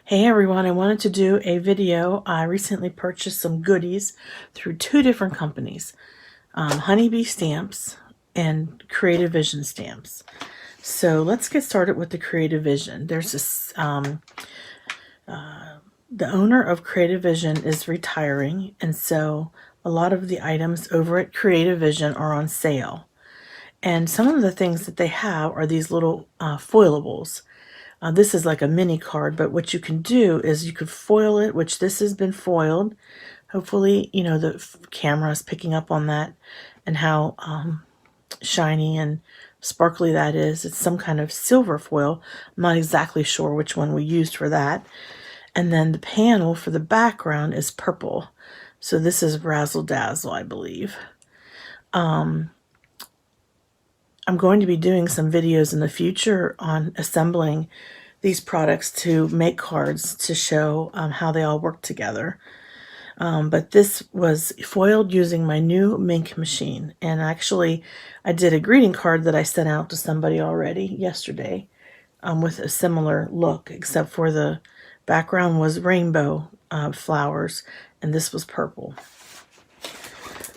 Hey everyone, I wanted to do a video. I recently purchased some goodies through two different companies, Honeybee Stamps and Creative Vision Stamps. So let's get started with the Creative Vision. There's this, the owner of Creative Vision is retiring, and so a lot of the items over at Creative Vision are on sale. And some of the things that they have are these little foilables. This is like a mini card, but what you can do is you could foil it, which this has been foiled. Hopefully, you know, the camera is picking up on that and how shiny and sparkly that is. It's some kind of silver foil. I'm not exactly sure which one we used for that. And then the panel for the background is purple. So this is Razzle Dazzle, I believe. I'm going to be doing some videos in the future on assembling these products to make cards to show how they all work together. But this was foiled using my new Mink machine. And actually, I did a greeting card that I sent out to somebody already yesterday with a similar look, except for the background was rainbow flowers, and this was purple.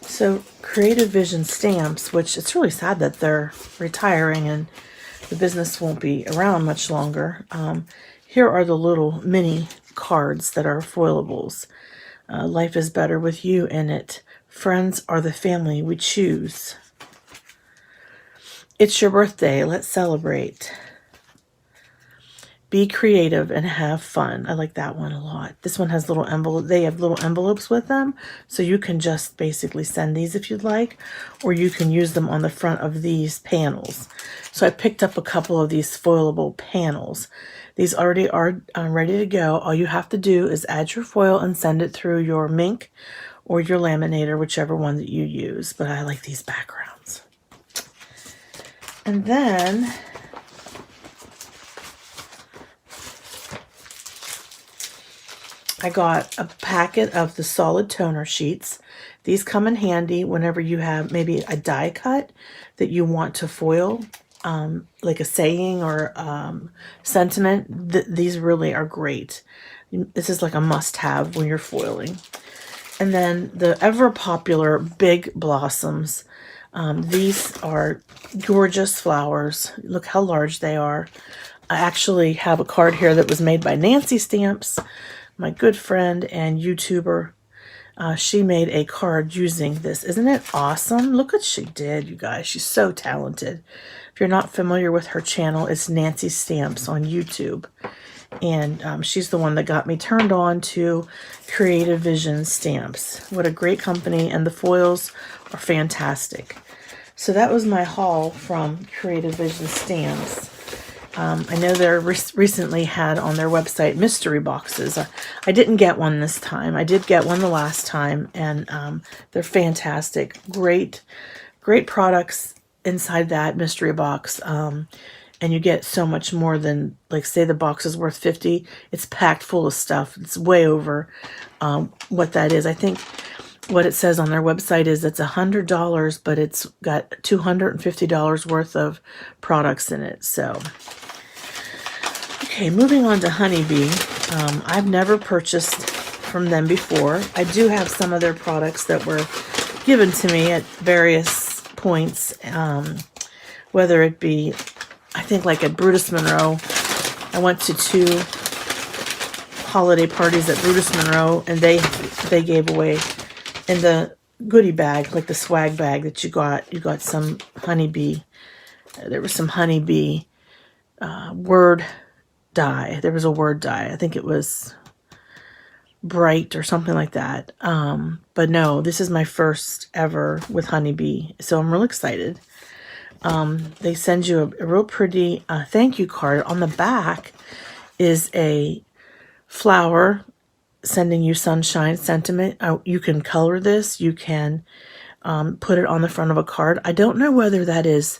So Creative Vision Stamps, which it's really sad that they're retiring and the business won't be around much longer. Here are the little mini cards that are foilables. Life is better with you in it. Friends are the family we choose. It's your birthday. Let's celebrate. Be creative and have fun. I like that one a lot. This one has little envelope. They have little envelopes with them, so you can just basically send these if you'd like, or you can use them on the front of these panels. So I picked up a couple of these foilable panels. These already are ready to go. All you have to do is add your foil and send it through your Mink or your laminator, whichever one that you use. But I like these backgrounds. And then I got a packet of the solid toner sheets. These come in handy whenever you have maybe a die cut that you want to foil, like a saying or sentiment. These really are great. This is like a must-have when you're foiling. And then the ever popular Big Blossoms. These are gorgeous flowers. Look how large they are. I actually have a card here that was made by Nancy Stamps, my good friend and YouTuber. She made a card using this. Isn't it awesome? Look what she did, you guys. She's so talented. If you're not familiar with her channel, it's Nancy Stamps on YouTube. And she's the one that got me turned on to Creative Vision Stamps. What a great company, and the foils are fantastic. So that was my haul from Creative Vision Stamps. I know they're recently had on their website mystery boxes. I didn't get one this time. I did get one the last time, and they're fantastic. Great products inside that mystery box. And you get so much more than, like, say the box is worth $50. It's packed full of stuff. It's way over what that is. I think what it says on their website is it's $100, but it's got $250 worth of products in it. So, okay, moving on to Honeybee. I've never purchased from them before. I do have some of their products that were given to me at various points, whether it be, I think, like at Brutus Monroe. I went to 2 holiday parties at Brutus Monroe, and they gave away in the goodie bag, like the swag bag that you got some Honeybee. There was some Honeybee word die. There was a word die. I think it was Bright or something like that. But no, this is my first ever with Honeybee, so I'm real excited. They send you a real pretty thank you card. On the back is a flower sending you sunshine sentiment. You can color this. You can put it on the front of a card. I don't know whether that is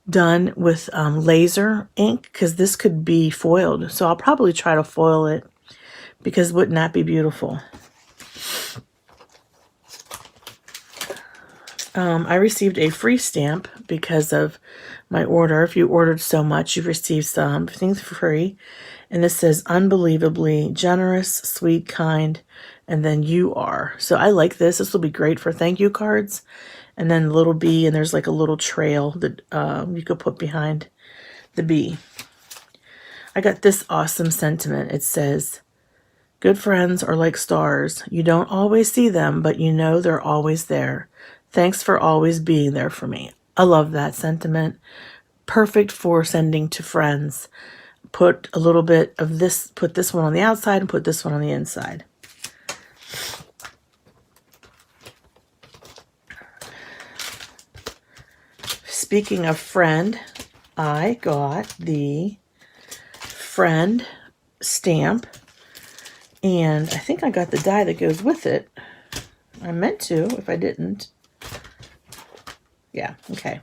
done with laser ink, because this could be foiled. So I'll probably try to foil it, because wouldn't that be beautiful? I received a free stamp because of my order. If you ordered so much, you've received some things for free. And this says unbelievably generous, sweet, kind, and then you are. So I like this. This will be great for thank you cards. And then the little bee, and there's like a little trail that you could put behind the bee. I got this awesome sentiment. It says, good friends are like stars. You don't always see them, but you know they're always there. Thanks for always being there for me. I love that sentiment. Perfect for sending to friends. Put a little bit of this, put this one on the outside and put this one on the inside. Speaking of friend, I got the friend stamp, and I think I got the die that goes with it. I meant to, if I didn't. Yeah, okay.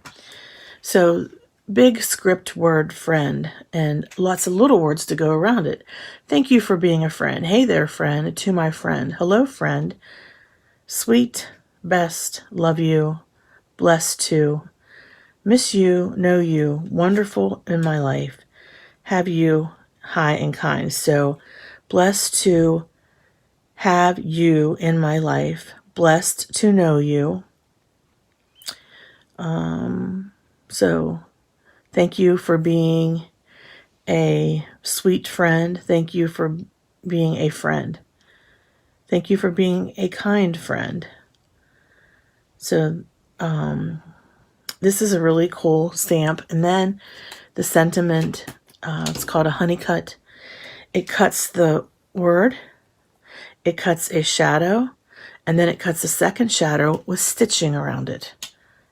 So big script word friend and lots of little words to go around it. Thank you for being a friend. Hey there, friend. To my friend. Hello, friend. Sweet, best, love you, blessed to, miss you, know you, wonderful in my life, have you, high and kind. So blessed to have you in my life, blessed to know you. So thank you for being a sweet friend. Thank you for being a friend. Thank you for being a kind friend. So this is a really cool stamp. And then the sentiment, it's called a honey cut. It cuts the word, it cuts a shadow, and then it cuts a second shadow with stitching around it.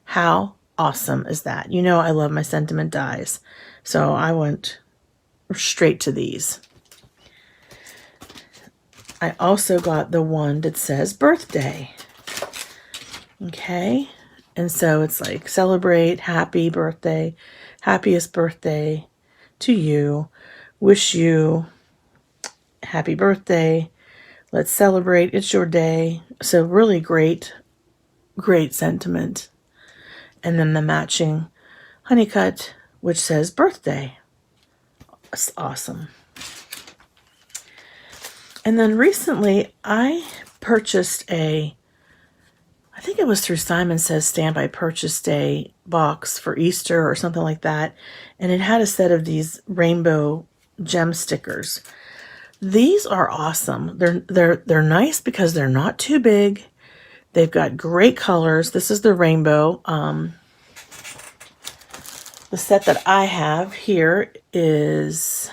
How awesome is that? You know I love my sentiment dies, so I went straight to these. I also got the one that says birthday. Okay, and so it's like celebrate, happy birthday, happiest birthday to you, wish you happy birthday, let's celebrate, it's your day. So really great sentiment. And then the matching honey cut, which says birthday. It's awesome. And then recently I purchased I think it was through Simon Says Stamp, I purchased a box for Easter or something like that. And it had a set of these rainbow gem stickers. These are awesome. They're nice because they're not too big. They've got great colors. This is the rainbow. The set that I have here is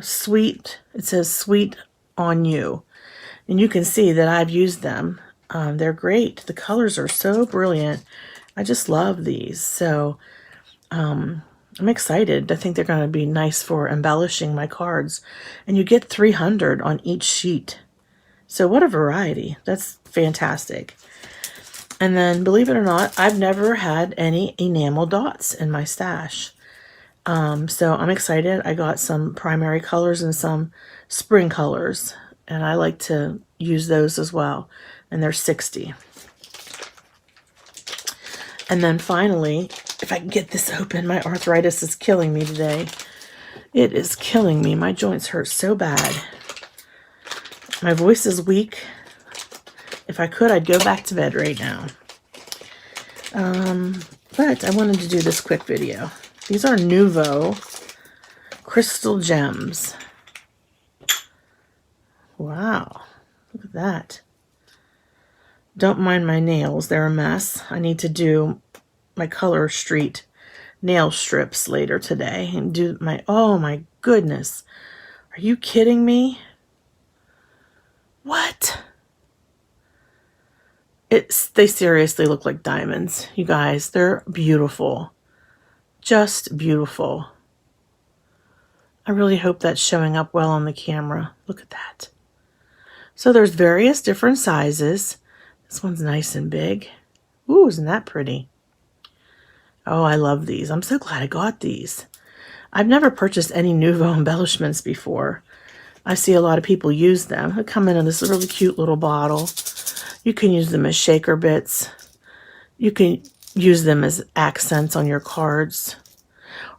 sweet. It says sweet on you. And you can see that I've used them. They're great. The colors are so brilliant. I just love these. So I'm excited. I think they're going to be nice for embellishing my cards. And you get 300 on each sheet. So what a variety. That's fantastic. And then, believe it or not, I've never had any enamel dots in my stash. So I'm excited. I got some primary colors and some spring colors. And I like to use those as well. And they're 60. And then finally, if I can get this open, my arthritis is killing me today. It is killing me. My joints hurt so bad. My voice is weak. If I could, I'd go back to bed right now. But I wanted to do this quick video. These are Nouveau crystal gems. Wow, look at that. Don't mind my nails, they're a mess. I need to do my Color Street nail strips later today and do my, oh my goodness. Are you kidding me? What? They seriously look like diamonds, you guys. They're beautiful. Just beautiful. I really hope that's showing up well on the camera. Look at that. So there's various different sizes. This one's nice and big. Ooh, isn't that pretty? Oh, I love these. I'm so glad I got these. I've never purchased any Nouveau embellishments before. I see a lot of people use them. They come in this really cute little bottle. You can use them as shaker bits. You can use them as accents on your cards.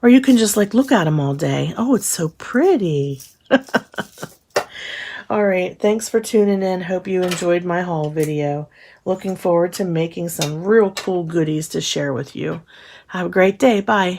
Or you can just like look at them all day. Oh, it's so pretty. All right, thanks for tuning in. Hope you enjoyed my haul video. Looking forward to making some real cool goodies to share with you. Have a great day. Bye.